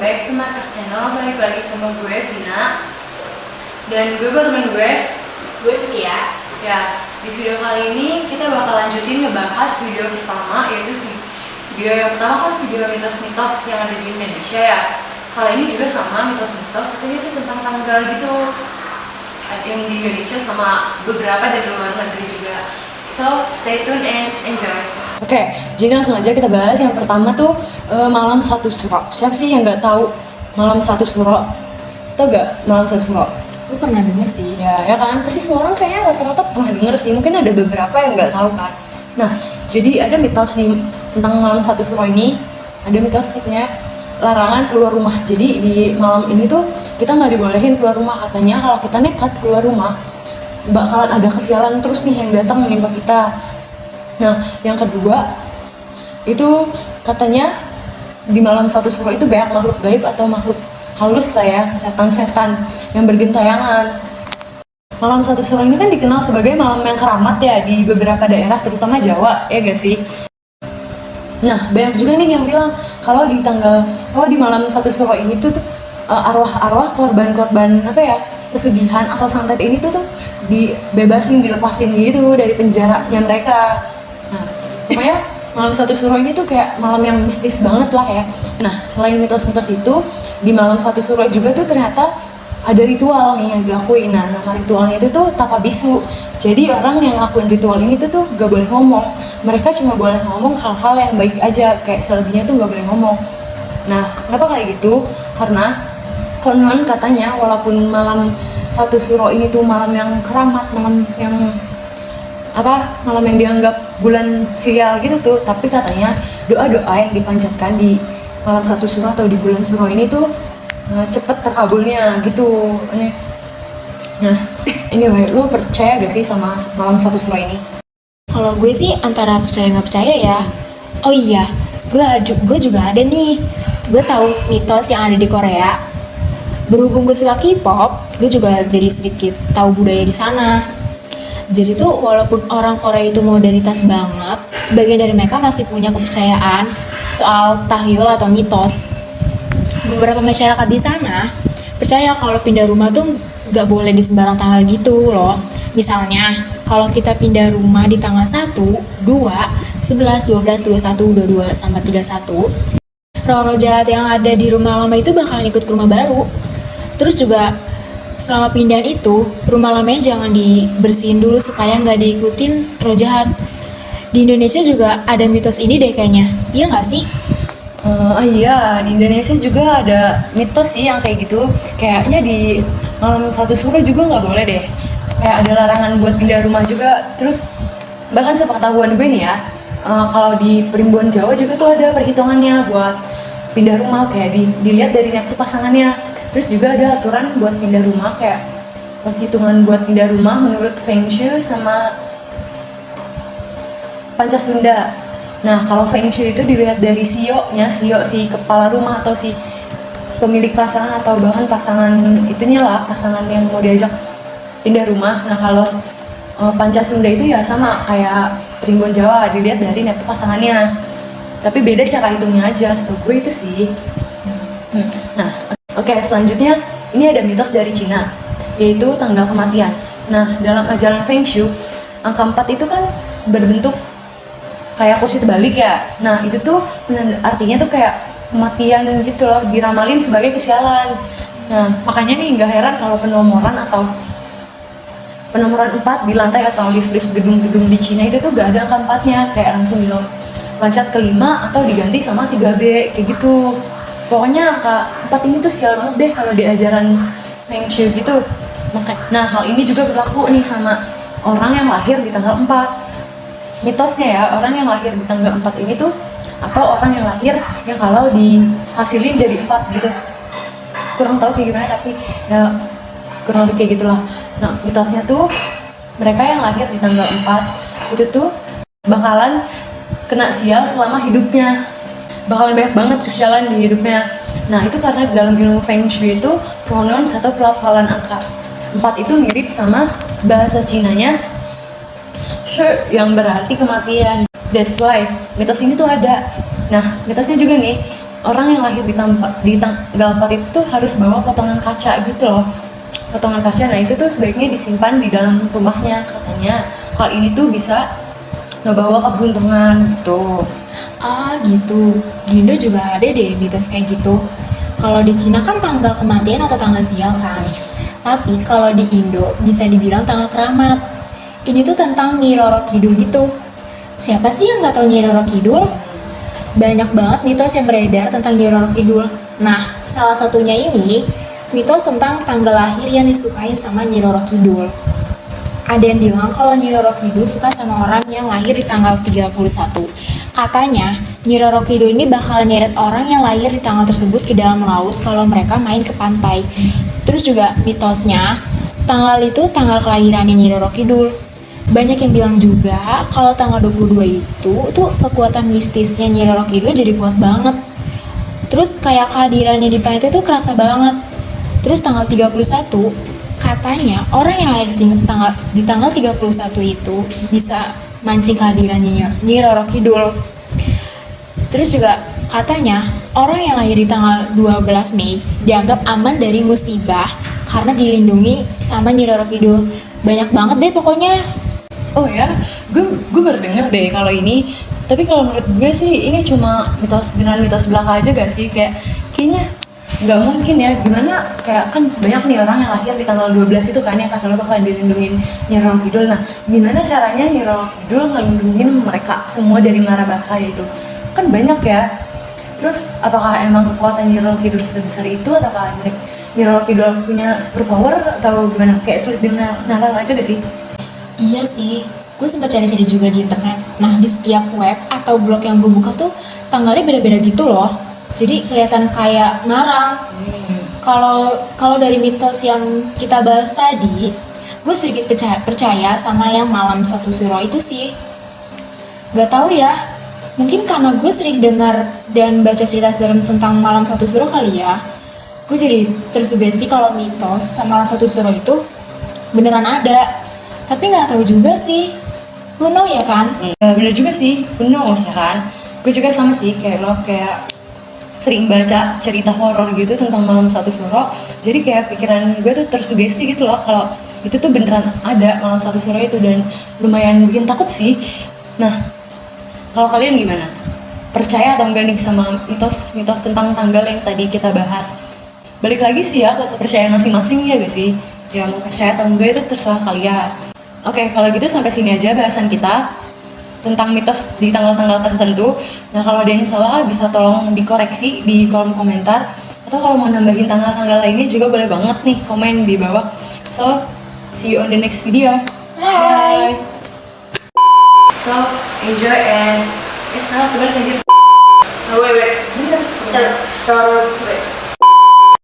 back to my channel. Balik lagi sama gue, Vina. Dan gue buat temen gue Tia. Ya, di video kali ini kita bakal lanjutin ngebahas video pertama, yaitu video yang pertama kan video mitos-mitos yang ada di Indonesia ya. Kali ini juga sama mitos-mitos, tapi itu tentang tanggal gitu. Ada yang di Indonesia sama beberapa dari luar negeri juga. So, stay tune and enjoy. Oke, jadi langsung aja kita bahas. Yang pertama tuh malam satu suro. Siapa sih yang nggak tahu malam satu suro? Tau gak malam satu suro? Gue pernah denger sih. Ya kan, pasti semua orang kayaknya rata-rata pernah denger sih. Mungkin ada beberapa yang nggak tahu kan. Nah, jadi ada mitos nih tentang malam satu suro ini. Ada mitos katanya larangan keluar rumah. Jadi di malam ini tuh kita nggak dibolehin keluar rumah. Katanya kalau kita nekat keluar rumah, bakalan ada kesialan terus nih yang datang menimpa kita. Nah, yang kedua itu katanya di malam satu suro itu banyak makhluk gaib atau makhluk halus lah ya, setan-setan yang bergentayangan. Malam satu suro ini kan dikenal sebagai malam yang keramat ya di beberapa daerah, terutama Jawa, ya gak sih? Nah, banyak juga nih yang bilang kalau di malam satu suro ini tuh arwah-arwah korban-korban apa ya, pesugihan atau santet ini tuh dibebasin, dilepasin gitu dari penjaranya mereka. Nah, pokoknya malam satu suro ini tuh kayak malam yang mistis banget lah ya. Nah, selain mitos-mitos itu, di malam satu suro juga tuh ternyata ada ritual nih yang dilakuin. Nah, nama ritualnya itu tuh tapa bisu. Jadi orang yang lakuin ritual ini tuh gak boleh ngomong. Mereka cuma boleh ngomong hal-hal yang baik aja, kayak selebihnya tuh gak boleh ngomong. Nah, kenapa kayak gitu? Karena konon katanya walaupun malam satu suro ini tuh malam yang keramat, malam yang dianggap bulan sial gitu tuh, tapi katanya doa-doa yang dipanjatkan di malam satu suro atau di bulan suro ini tuh cepet terkabulnya gitu. Nah, anyway, lo percaya gak sih sama malam satu suro ini? Kalau gue sih antara percaya nggak percaya ya. Oh iya, gue juga ada nih. Gue tahu mitos yang ada di Korea. Berhubung gue suka K-pop, gue juga jadi sedikit tahu budaya di sana. Jadi tuh walaupun orang Korea itu modernitas banget, sebagian dari mereka masih punya kepercayaan soal tahyul atau mitos. Beberapa masyarakat di sana percaya kalau pindah rumah tuh gak boleh di sembarang tanggal gitu loh. Misalnya, kalau kita pindah rumah di tanggal 1, 2, 11, 12, 21, 22, sampai 31, roh-roh jahat yang ada di rumah lama itu bakalan ikut ke rumah baru. Terus juga selama pindahan itu, rumah lamanya jangan dibersihin dulu supaya nggak diikutin roh jahat. Di Indonesia juga ada mitos ini deh kayaknya, iya nggak sih? Iya, di Indonesia juga ada mitos sih yang kayak gitu. Kayaknya di malam satu suro juga nggak boleh deh. Kayak ada larangan buat pindah rumah juga. Terus bahkan sepengetahuan gue nih ya, kalau di Primbon Jawa juga tuh ada perhitungannya buat pindah rumah, kayak dilihat dari neptu pasangannya. Terus juga ada aturan buat pindah rumah, kayak perhitungan buat pindah rumah menurut Feng Shui sama Pancasunda. Nah, kalau Feng Shui itu dilihat dari sio-nya, si kepala rumah atau si pemilik pasangan atau bahkan pasangan itunya lah, pasangan yang mau diajak pindah rumah. Nah, kalau Pancasunda itu ya sama kayak Primbon Jawa, dilihat dari neptu pasangannya. Tapi beda cara hitungnya aja, setahu gue itu sih. Nah, oke, selanjutnya ini ada mitos dari Cina, yaitu tanggal kematian. Nah, dalam ajaran Feng Shui, angka 4 itu kan berbentuk kayak kursi terbalik ya. Nah, itu tuh artinya tuh kayak kematian gitu loh, diramalin sebagai kesialan. Nah, makanya nih nggak heran kalau penomoran 4 di lantai atau lift-lift gedung-gedung di Cina itu tuh gak ada angka 4-nya, kayak langsung loncat ke 5 atau diganti sama 3B kayak gitu. Pokoknya angka 4 ini tuh sial banget deh kalau di ajaran Feng Shui gitu. Nah, hal ini juga berlaku nih sama orang yang lahir di tanggal 4. Mitosnya ya, orang yang lahir di tanggal 4 ini tuh, atau orang yang lahir yang kalau dihasilin jadi 4 gitu. Kurang tahu kayak gimana, tapi ya kurang lebih kayak gitulah. Nah, mitosnya tuh mereka yang lahir di tanggal 4 itu tuh bakalan kena sial selama hidupnya. Bakalan banyak banget kesialan di hidupnya. Nah, itu karena dalam ilmu Feng Shui itu pronouns atau pelafalan angka 4 itu mirip sama bahasa Cinanya yang berarti kematian. That's why mitos ini tuh ada. Nah, mitosnya juga nih, orang yang lahir di tanggal 4 itu tuh harus bawa potongan kaca gitu loh, potongan kaca. Nah itu tuh sebaiknya disimpan di dalam rumahnya, katanya hal ini tuh bisa ngebawa keberuntungan gitu. Ah gitu, di Indo juga ada deh mitos kayak gitu. Kalau di Cina kan tanggal kematian atau tanggal sial kan. Tapi kalau di Indo bisa dibilang tanggal keramat. Ini tuh tentang Nyi Roro Kidul gitu. Siapa sih yang nggak tahu Nyi Roro Kidul? Banyak banget mitos yang beredar tentang Nyi Roro Kidul. Nah, salah satunya ini mitos tentang tanggal lahir yang disukain sama Nyi Roro Kidul. Ada yang bilang kalau Nyi Roro Kidul suka sama orang yang lahir di tanggal 31. Katanya, Nyi Roro Kidul ini bakal nyeret orang yang lahir di tanggal tersebut ke dalam laut kalau mereka main ke pantai. Terus juga mitosnya, tanggal itu tanggal kelahirannya Nyi Roro Kidul. Banyak yang bilang juga kalau tanggal 22 itu tuh kekuatan mistisnya Nyi Roro Kidul jadi kuat banget. Terus kayak kehadirannya di pantai itu kerasa banget. Terus tanggal 31, katanya orang yang lahir di tanggal 31 itu bisa mancing kehadirannya Nyi Roro Kidul. Terus juga katanya orang yang lahir di tanggal 12 Mei dianggap aman dari musibah karena dilindungi sama Nyi Roro Kidul. Banyak banget deh pokoknya. Oh ya, gue baru denger deh kalau ini. Tapi kalau menurut gue sih ini cuma beneran mitos belaka aja gak sih? Kayaknya nggak mungkin ya. Gimana, kayak kan banyak nih orang yang lahir di tanggal 12 itu kan yang kata lo bakal dilindungin Nyi Roro Kidul. Nah, gimana caranya Nyi Roro Kidul ngelindungin mereka semua dari mara bahaya itu? Kan banyak ya. Terus apakah emang kekuatan Nyi Roro Kidul sebesar itu, ataukah Nyi Roro Kidul punya superpower atau gimana? Kayak sulit dinalar aja gak sih? Iya sih, gue sempat cari-cari juga di internet. Nah, di setiap web atau blog yang gue buka tuh tanggalnya beda-beda gitu loh. Jadi kelihatan kayak ngarang. Kalau dari mitos yang kita bahas tadi, gue sedikit percaya sama yang malam satu suro itu sih. Gak tahu ya, mungkin karena gue sering dengar dan baca cerita serem tentang malam satu suro kali ya. Gue jadi tersugesti kalau mitos sama malam satu suro itu beneran ada. Tapi nggak tahu juga sih, who know ya kan? Bener juga sih, who knows ya kan? Gue juga sama sih, kayak lo kayak sering baca cerita horor gitu tentang malam satu suro. Jadi kayak pikiran gue tuh tersugesti gitu loh kalau itu tuh beneran ada malam satu suro itu, dan lumayan bikin takut sih. Nah, kalau kalian gimana? Percaya atau enggak nih sama mitos tentang tanggal yang tadi kita bahas? Balik lagi sih ya ke kepercayaan masing-masing ya gak sih? Ya mau percaya atau enggak itu terserah kalian. Oke, kalau gitu sampai sini aja bahasan kita tentang mitos di tanggal-tanggal tertentu. Nah, kalau ada yang salah bisa tolong dikoreksi di kolom komentar. Atau kalau mau nambahin tanggal-tanggal lainnya juga boleh banget nih komen di bawah. So, see you on the next video. Bye. So, enjoy and... salah, bener kan? Wait. Bentar. Wait.